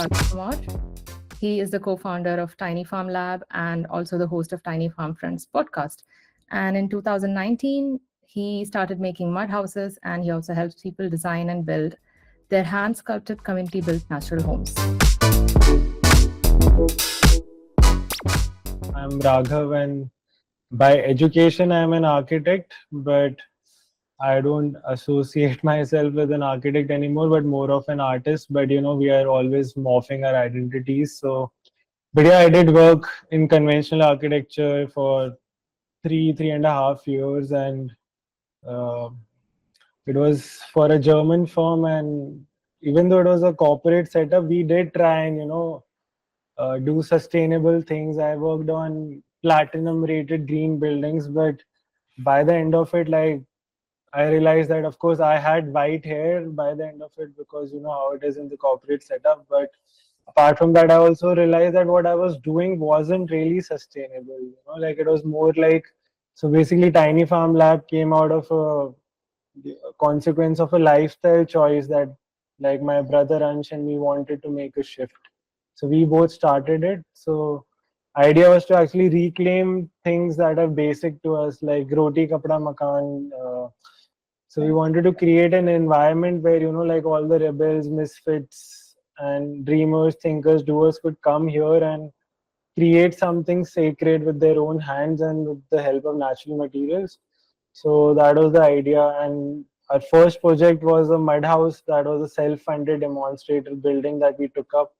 Raghav Kumar. He is the co-founder of Tiny Farm Lab and also the host of Tiny Farm Friends podcast. And in 2019, he started making mud houses, and he also helps people design and build their hand-sculpted community-built natural homes. I'm Raghav, and by education, I'm an architect, but I don't associate myself with an architect anymore, but more of an artist. But we are always morphing our identities. But yeah, I did work in conventional architecture for three and a half years, and uh, it was for a German firm. And even though it was a corporate setup, we did try and do sustainable things. I worked on platinum rated green buildings, but by the end of it, like I realized that of course I had white hair by the end of it, because you know how it is in the corporate setup. But apart from that, I also realized that what I was doing wasn't really sustainable. Like it was more like, so basically Tiny Farm Lab came out of a consequence of a lifestyle choice that, like, my brother Ansh and me wanted to make a shift. So we both started it. So idea was to actually reclaim things that are basic to us, like roti kapda makan. So we wanted to create an environment where, like, all the rebels, misfits, and dreamers, thinkers, doers could come here and create something sacred with their own hands and with the help of natural materials. So that was the idea. And our first project was a mud house that was a self-funded demonstrator building that we took up.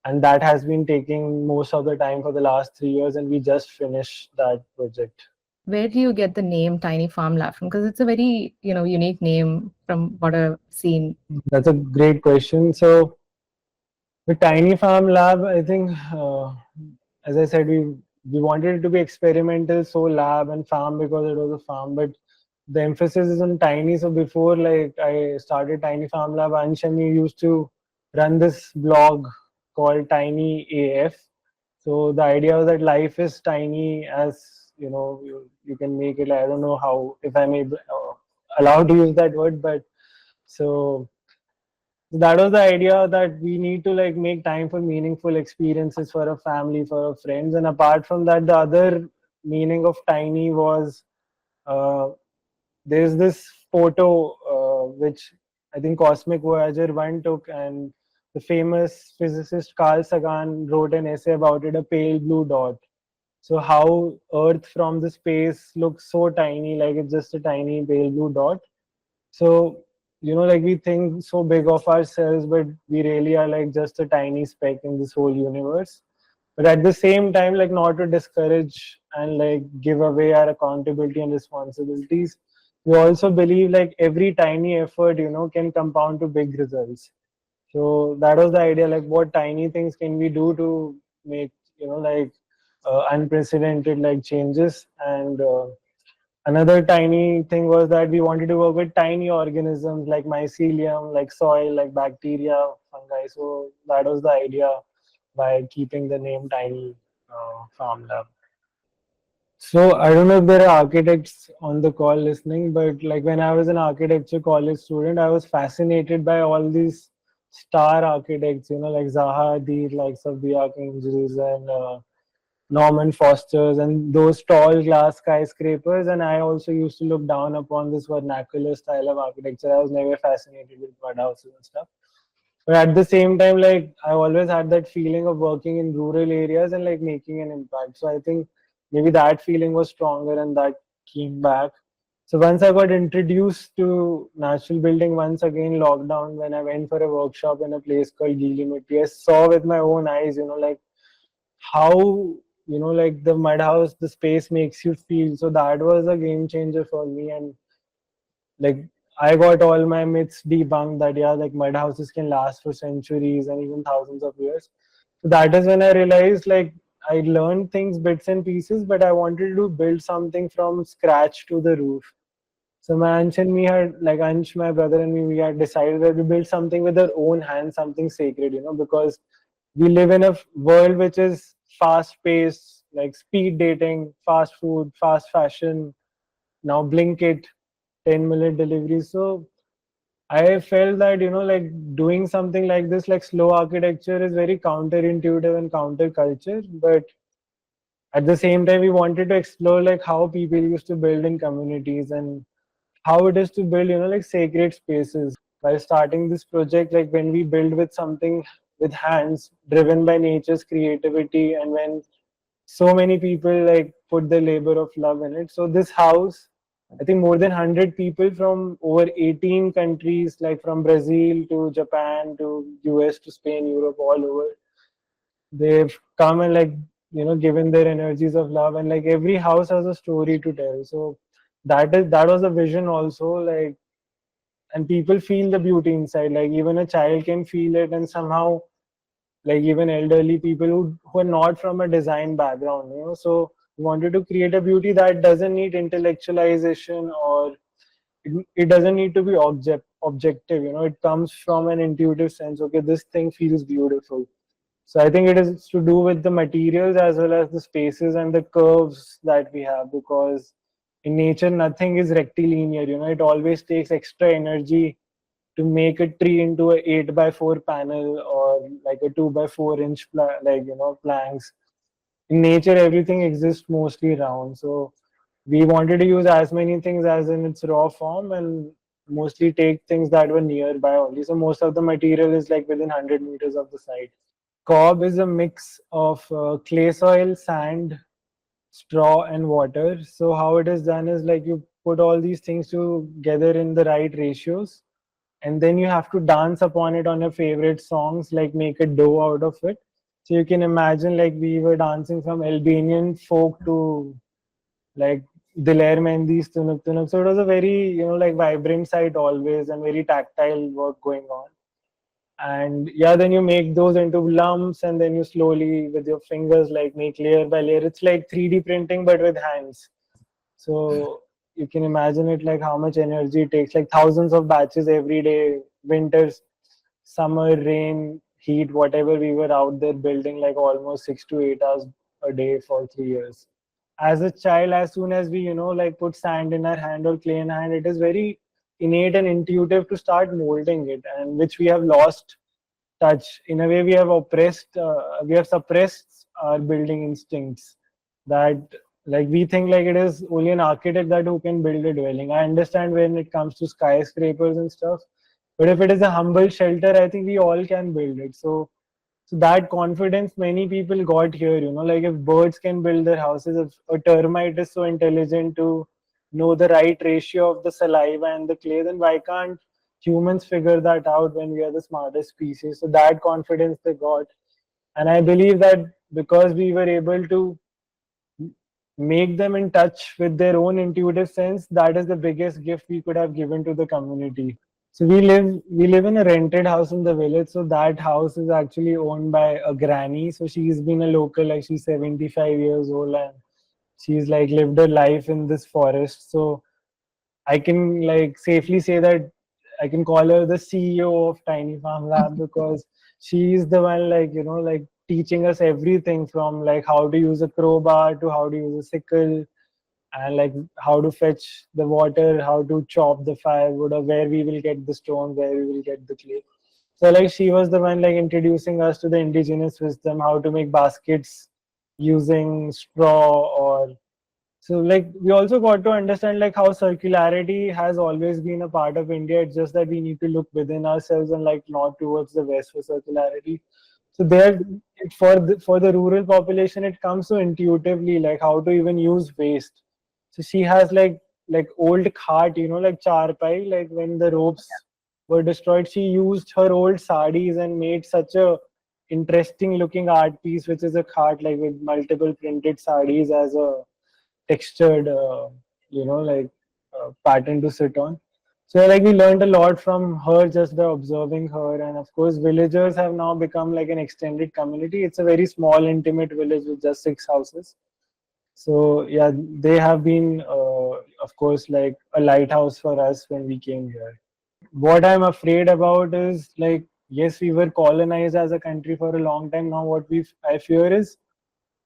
And that has been taking most of the time for the last 3 years. And we just finished that project. Where do you get the name Tiny Farm Lab from? Because it's a very, unique name from what I've seen. That's a great question. So the Tiny Farm Lab, I think, as I said, we wanted it to be experimental, so lab and farm because it was a farm, but the emphasis is on tiny. So before, like, I started Tiny Farm Lab, Ansh and me used to run this blog called Tiny AF. So the idea was that life is tiny, as you can make it. I don't know how, if I'm allowed to use that word, but so that was the idea, that we need to, like, make time for meaningful experiences for a family, for our friends. And apart from that, the other meaning of tiny was, uh, there's this photo which I think Cosmic Voyager 1 took, and the famous physicist Carl Sagan wrote an essay about it, a pale blue dot. So how Earth from the space looks so tiny, like it's just a tiny pale blue dot. So, like, we think so big of ourselves, but we really are like just a tiny speck in this whole universe. But at the same time, like, not to discourage and like give away our accountability and responsibilities. We also believe like every tiny effort, can compound to big results. So that was the idea, like what tiny things can we do to make, like, unprecedented like changes. And another tiny thing was that we wanted to work with tiny organisms like mycelium, like soil, like bacteria, fungi. So that was the idea by keeping the name Tiny Farm Lab. So I don't know if there are architects on the call listening, but like when I was an architecture college student, I was fascinated by all these star architects, like Zaha Hadid, like of the Archangels, and Norman Foster's, and those tall glass skyscrapers. And I also used to look down upon this vernacular style of architecture. I was never fascinated with mud houses and stuff. But at the same time, like, I always had that feeling of working in rural areas and like making an impact. So I think maybe that feeling was stronger and that came back. So once I got introduced to natural building, once again lockdown, when I went for a workshop in a place called Gili, I saw with my own eyes, like how, like the mud house, the space makes you feel. So that was a game changer for me. And like I got all my myths debunked, that yeah, like mud houses can last for centuries and even thousands of years. So that is when I realized, like, I learned things bits and pieces, but I wanted to build something from scratch to the roof. So my Ansh and me had, like, Ansh, my brother, and me, we had decided that we build something with our own hands, something sacred, because we live in a world which is fast paced, like speed dating, fast food, fast fashion, now Blinkit, 10-minute delivery. So I felt that, like doing something like this, like slow architecture, is very counterintuitive and counterculture. But at the same time, we wanted to explore like how people used to build in communities and how it is to build, like sacred spaces. By starting this project, like when we build with something with hands, driven by nature's creativity, and when so many people like put the labor of love in it. So this house, I think more than 100 people from over 18 countries, like from Brazil to Japan to US to Spain, Europe, all over, they've come and like given their energies of love, and like every house has a story to tell. So that was a vision also, like, and people feel the beauty inside. Like even a child can feel it, and somehow, like even elderly people who are not from a design background, so we wanted to create a beauty that doesn't need intellectualization, or it doesn't need to be objective. It comes from an intuitive sense. Okay, this thing feels beautiful. So I think it is to do with the materials as well as the spaces and the curves that we have, because in nature nothing is rectilinear. It always takes extra energy to make a tree into a 8 by 4 panel, or like a 2 by 4 inch planks. In nature, everything exists mostly round. So we wanted to use as many things as in its raw form, and mostly take things that were nearby only. So most of the material is like within 100 meters of the site. Cob is a mix of clay soil, sand, straw, and water. So how it is done is like you put all these things together in the right ratios, and then you have to dance upon it on your favorite songs, like make a dough out of it. So you can imagine like we were dancing from Albanian folk to like Diler Mendy's Tunuk Tunuk. So it was a very, like vibrant site always, and very tactile work going on. And yeah, then you make those into lumps, and then you slowly with your fingers like make layer by layer. It's like 3D printing but with hands. So you can imagine it, like how much energy it takes, like thousands of batches every day, winters, summer, rain, heat, whatever. We were out there building like almost 6 to 8 hours a day for 3 years. As a child, as soon as we, like put sand in our hand or clay in our hand, it is very innate and intuitive to start molding it, and which we have lost touch. In a way, we have suppressed our building instincts. That, like, we think like it is only an architect that who can build a dwelling. I understand when it comes to skyscrapers and stuff, but if it is a humble shelter, I think we all can build it. So that confidence many people got here, like if birds can build their houses, if a termite is so intelligent to know the right ratio of the saliva and the clay, then why can't humans figure that out when we are the smartest species? So that confidence they got. And I believe that because we were able to make them in touch with their own intuitive sense, that is the biggest gift we could have given to the community. So we live in a rented house in the village. So that house is actually owned by a granny. So she's been a local, like she's 75 years old, and she's like lived her life in this forest. So I can like safely say that I can call her the CEO of Tiny Farm Lab, because she's the one, like, like teaching us everything from like how to use a crowbar to how to use a sickle, and like how to fetch the water, how to chop the firewood, or where we will get the stone, where we will get the clay. So like she was the one like introducing us to the indigenous wisdom, how to make baskets using straw. Or so like we also got to understand like how circularity has always been a part of India. It's just that we need to look within ourselves and like not towards the west for circularity. So there, for the rural population, it comes so intuitively, like how to even use waste. So she has like old cart, like charpai, like when the ropes were destroyed, she used her old saris and made such a interesting looking art piece, which is a cart like with multiple printed saris as a textured, like pattern to sit on. So like we learned a lot from her just by observing her, and of course villagers have now become like an extended community. It's a very small, intimate village with just 6 houses. So yeah, they have been, of course, like a lighthouse for us when we came here. What I'm afraid about is like, yes, we were colonized as a country for a long time now. What I fear is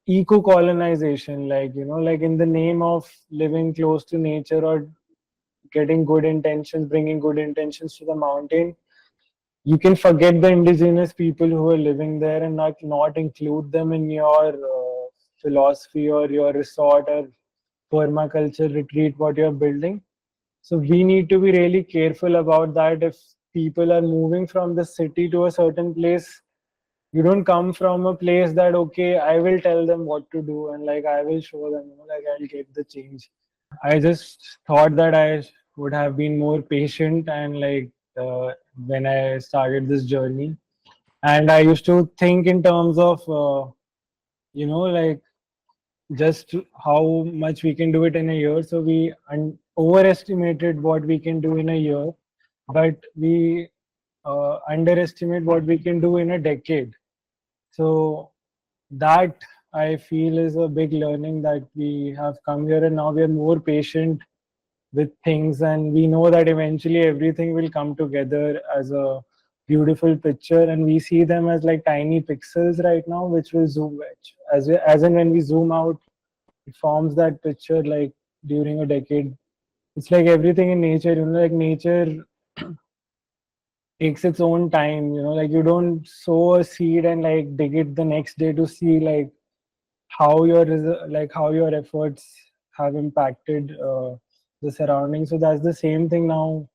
eco-colonization, like, like in the name of living close to nature or getting good intentions, bringing good intentions to the mountain, you can forget the indigenous people who are living there and not include them in your philosophy or your resort or permaculture retreat what you're building. So we need to be really careful about that. If people are moving from the city to a certain place, you don't come from a place that, okay, I will tell them what to do and like I will show them, like I'll get the change. I just thought that I would have been more patient and like when I started this journey. And I used to think in terms of, like just how much we can do it in a year. So we overestimated what we can do in a year, but we underestimate what we can do in a decade. So that I feel is a big learning that we have come here, and now we are more patient with things, and we know that eventually everything will come together as a beautiful picture, and we see them as like tiny pixels right now which will zoom as and when we zoom out, it forms that picture like during a decade. It's like everything in nature, like nature takes its own time, like you don't sow a seed and like dig it the next day to see like how your efforts have impacted the surroundings. So that's the same thing now.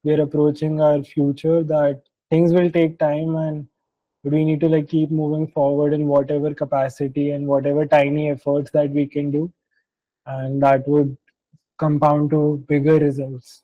We're approaching our future, that things will take time, and we need to like keep moving forward in whatever capacity and whatever tiny efforts that we can do, and that would compound to bigger results.